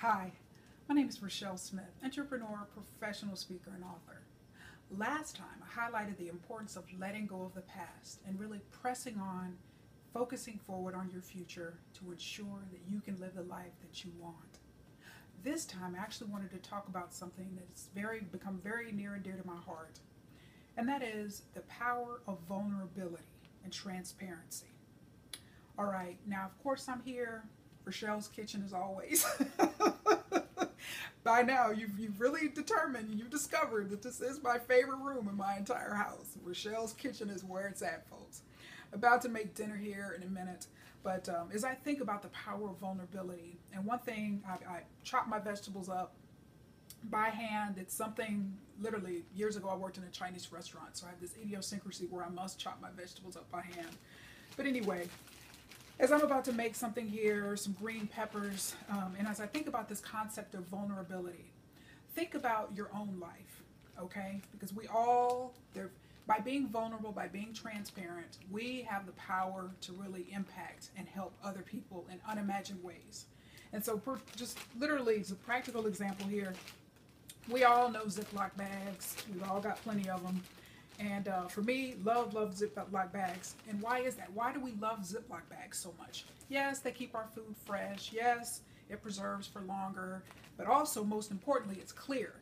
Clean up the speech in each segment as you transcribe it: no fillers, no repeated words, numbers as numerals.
Hi, my name is Rachelle Smith, entrepreneur, professional speaker, and author. Last time, I highlighted the importance of letting go of the past and really pressing on, focusing forward on your future to ensure that you can live the life that you want. This time, I actually wanted to talk about something that's become very near and dear to my heart, and that is the power of vulnerability and transparency. All right, now, of course, I'm here. Rachelle's Kitchen as always. By now, you've really determined, you've discovered that this is my favorite room in my entire house. Rachelle's Kitchen is where it's at, folks. About to make dinner here in a minute. But as I think about the power of vulnerability, and one thing, I chop my vegetables up by hand. It's something, literally, years ago I worked in a Chinese restaurant, so I have this idiosyncrasy where I must chop my vegetables up by hand. But anyway, as I'm about to make something here, some green peppers, and as I think about this concept of vulnerability, think about your own life, okay? Because by being vulnerable, by being transparent, we have the power to really impact and help other people in unimagined ways. And so just literally, as a practical example here, we all know Ziploc bags. We've all got plenty of them. And for me, love Ziploc bags. And why is that? Why do we love Ziploc bags so much? Yes, they keep our food fresh. Yes, it preserves for longer. But also, most importantly, it's clear.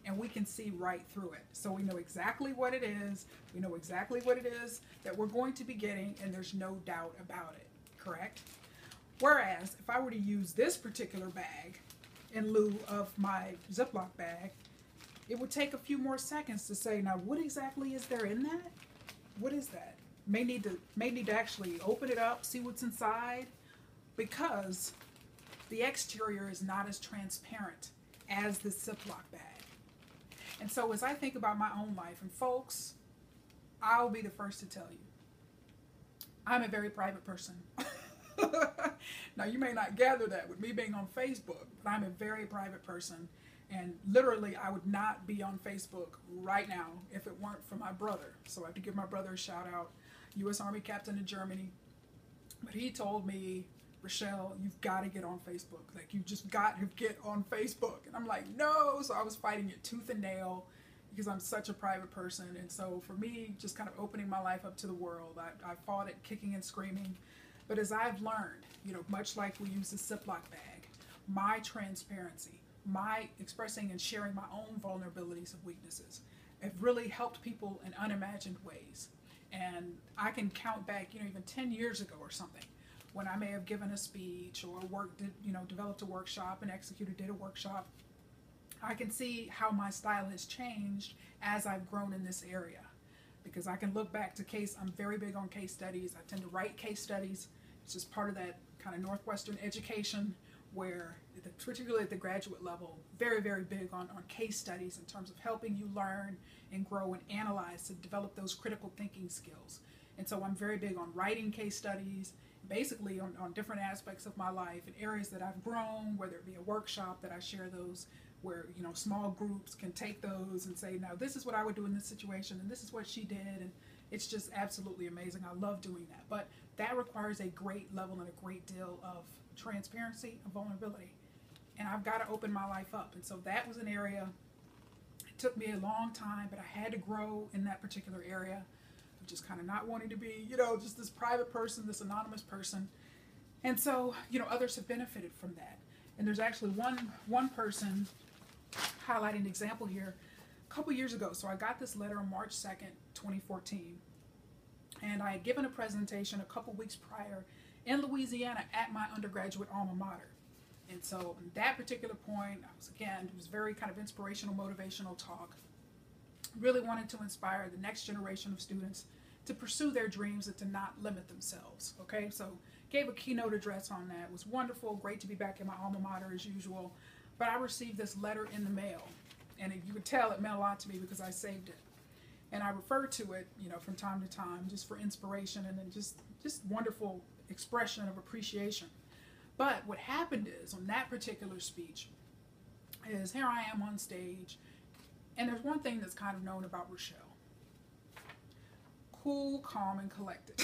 And we can see right through it. So we know exactly what it is. We know exactly what it is that we're going to be getting. And there's no doubt about it. Correct? Whereas, if I were to use this particular bag in lieu of my Ziploc bag, it would take a few more seconds to say, now what exactly is there in that? What is that? May need to actually open it up, see what's inside, because the exterior is not as transparent as the Ziploc bag. And so as I think about my own life, and folks, I'll be the first to tell you, I'm a very private person. Now you may not gather that with me being on Facebook, but I'm a very private person. And literally, I would not be on Facebook right now if it weren't for my brother. So I have to give my brother a shout out, U.S. Army captain in Germany. But he told me, Rachelle, you've got to get on Facebook. Like, you just got to get on Facebook. And I'm like, no. So I was fighting it tooth and nail because I'm such a private person. And so for me, just kind of opening my life up to the world, I fought it kicking and screaming. But as I've learned, much like we use the Ziploc bag, my transparency, my expressing and sharing my own vulnerabilities and weaknesses have really helped people in unimagined ways. And I can count back, even 10 years ago or something, when I may have given a speech or developed a workshop and did a workshop. I can see how my style has changed as I've grown in this area. Because I can look back to I'm very big on case studies. I tend to write case studies. It's just part of that kind of Northwestern education where, particularly at the graduate level, very, very big on case studies in terms of helping you learn and grow and analyze to develop those critical thinking skills. And so I'm very big on writing case studies, basically on different aspects of my life and areas that I've grown, whether it be a workshop that I share those where, small groups can take those and say, now this is what I would do in this situation and this is what she did. And it's just absolutely amazing. I love doing that. But that requires a great level and a great deal of transparency and vulnerability. And I've got to open my life up. And so that was an area, it took me a long time, but I had to grow in that particular area of just kind of not wanting to be, just this private person, this anonymous person. And so, others have benefited from that. And there's actually one person highlighting an example here a couple years ago. So I got this letter on March 2nd, 2014. And I had given a presentation a couple weeks prior in Louisiana at my undergraduate alma mater. And so at that particular point, it was very kind of inspirational, motivational talk. Really wanted to inspire the next generation of students to pursue their dreams and to not limit themselves. Okay, so gave a keynote address on that. It was wonderful, great to be back in my alma mater as usual. But I received this letter in the mail. And you could tell it meant a lot to me because I saved it. And I refer to it, from time to time, just for inspiration and then just wonderful expression of appreciation. But what happened is, on that particular speech, is here I am on stage, and there's one thing that's kind of known about Rachelle. Cool, calm, and collected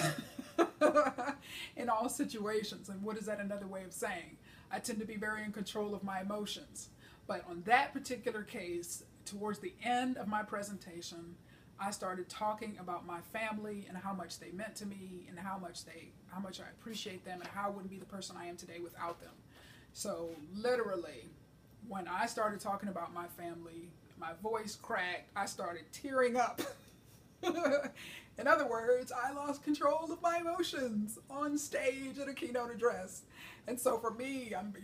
in all situations. And what is that another way of saying? I tend to be very in control of my emotions. But on that particular case, towards the end of my presentation, I started talking about my family and how much they meant to me and how much I appreciate them and how I wouldn't be the person I am today without them. So literally, when I started talking about my family, my voice cracked. I started tearing up. In other words, I lost control of my emotions on stage at a keynote address. And so for me, I'm,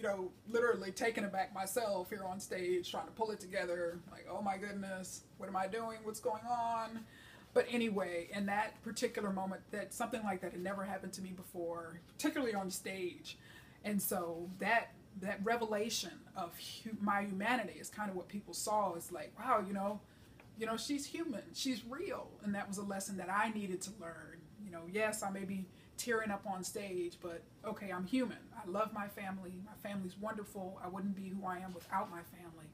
literally taken aback myself here on stage, trying to pull it together. Like, oh my goodness, what am I doing? What's going on? But anyway, in that particular moment, that something like that had never happened to me before, particularly on stage. And so that revelation of my humanity is kind of what people saw. It's like, wow, she's human, she's real. And that was a lesson that I needed to learn. Yes, I may be tearing up on stage, but okay, I'm human. I love my family. My family's wonderful. I wouldn't be who I am without my family.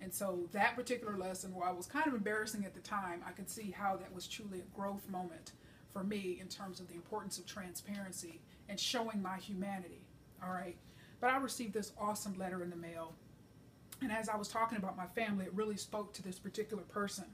And so that particular lesson, while it was kind of embarrassing at the time, I could see how that was truly a growth moment for me in terms of the importance of transparency and showing my humanity. All right. But I received this awesome letter in the mail. And as I was talking about my family, it really spoke to this particular person.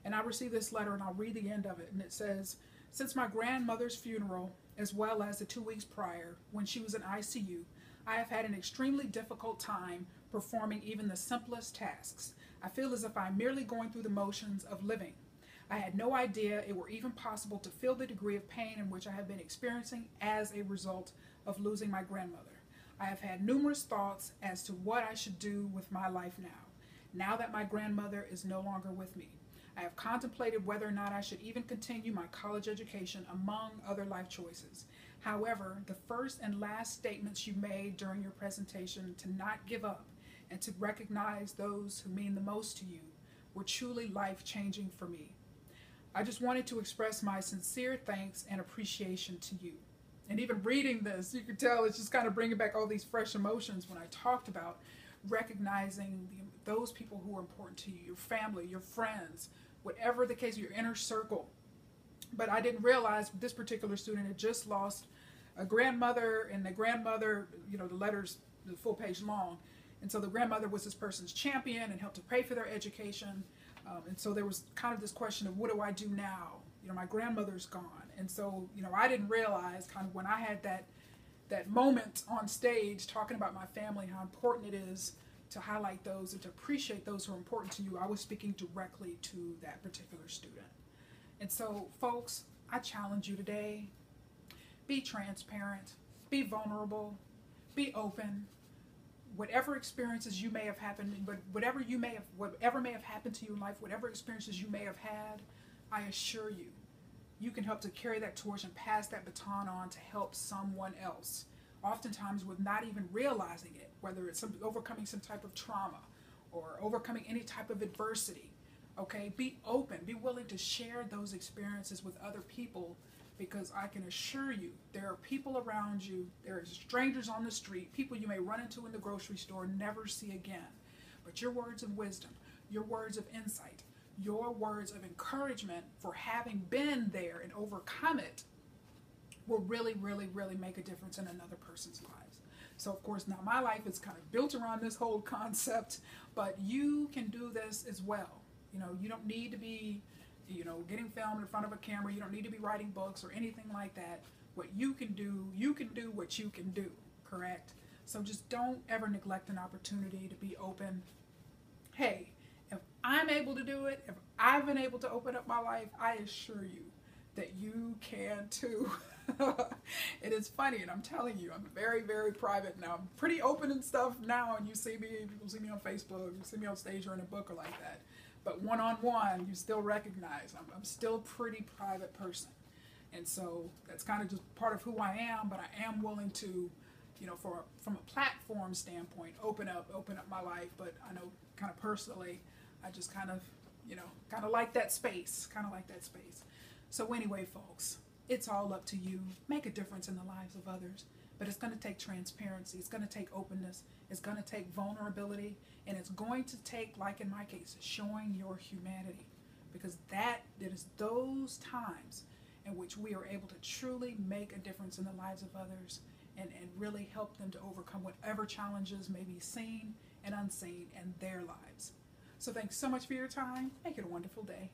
And I received this letter, and I'll read the end of it. And it says, since my grandmother's funeral, as well as the 2 weeks prior, when she was in ICU, I have had an extremely difficult time performing even the simplest tasks. I feel as if I'm merely going through the motions of living. I had no idea it were even possible to feel the degree of pain in which I have been experiencing as a result of losing my grandmother. I have had numerous thoughts as to what I should do with my life now that my grandmother is no longer with me. I have contemplated whether or not I should even continue my college education, among other life choices. However, the first and last statements you made during your presentation to not give up and to recognize those who mean the most to you were truly life-changing for me. I just wanted to express my sincere thanks and appreciation to you. And even reading this, you could tell it's just kind of bringing back all these fresh emotions when I talked about recognizing those people who are important to you, your family, your friends, whatever the case, your inner circle. But I didn't realize this particular student had just lost a grandmother, and the grandmother, the letter's the full page long. And so the grandmother was this person's champion and helped to pay for their education. And so there was kind of this question of, what do I do now? My grandmother's gone. And so, I didn't realize kind of when I had that moment on stage talking about my family, how important it is to highlight those and to appreciate those who are important to you. I was speaking directly to that particular student. And so, folks, I challenge you today, be transparent, be vulnerable, be open. Whatever experiences you may have happened, but whatever may have happened to you in life, whatever experiences you may have had, I assure you, you can help to carry that torch and pass that baton on to help someone else, oftentimes with not even realizing it, whether it's overcoming some type of trauma or overcoming any type of adversity. Okay, be open, be willing to share those experiences with other people, because I can assure you there are people around you, there are strangers on the street, people you may run into in the grocery store, never see again. But your words of wisdom, your words of insight, your words of encouragement for having been there and overcome it will really, really, really make a difference in another person's lives. So of course, now my life is kind of built around this whole concept, but you can do this as well. You don't need to be, getting filmed in front of a camera. You don't need to be writing books or anything like that. What you can do what you can do, correct? So just don't ever neglect an opportunity to be open. Hey, if I'm able to do it, if I've been able to open up my life, I assure you that you can too. It is funny, and I'm telling you, I'm very, very private now. I'm pretty open and stuff now, and people see me on Facebook, you see me on stage or in a book or like that. But one-on-one, you still recognize I'm still a pretty private person. And so that's kind of just part of who I am, but I am willing to, from a platform standpoint, open up my life. But I know kind of personally, I just kind of like that space, So anyway, folks, it's all up to you. Make a difference in the lives of others. But it's going to take transparency. It's going to take openness. It's going to take vulnerability. And it's going to take, like in my case, showing your humanity. Because it is those times in which we are able to truly make a difference in the lives of others and really help them to overcome whatever challenges may be seen and unseen in their lives. So thanks so much for your time. Make it a wonderful day.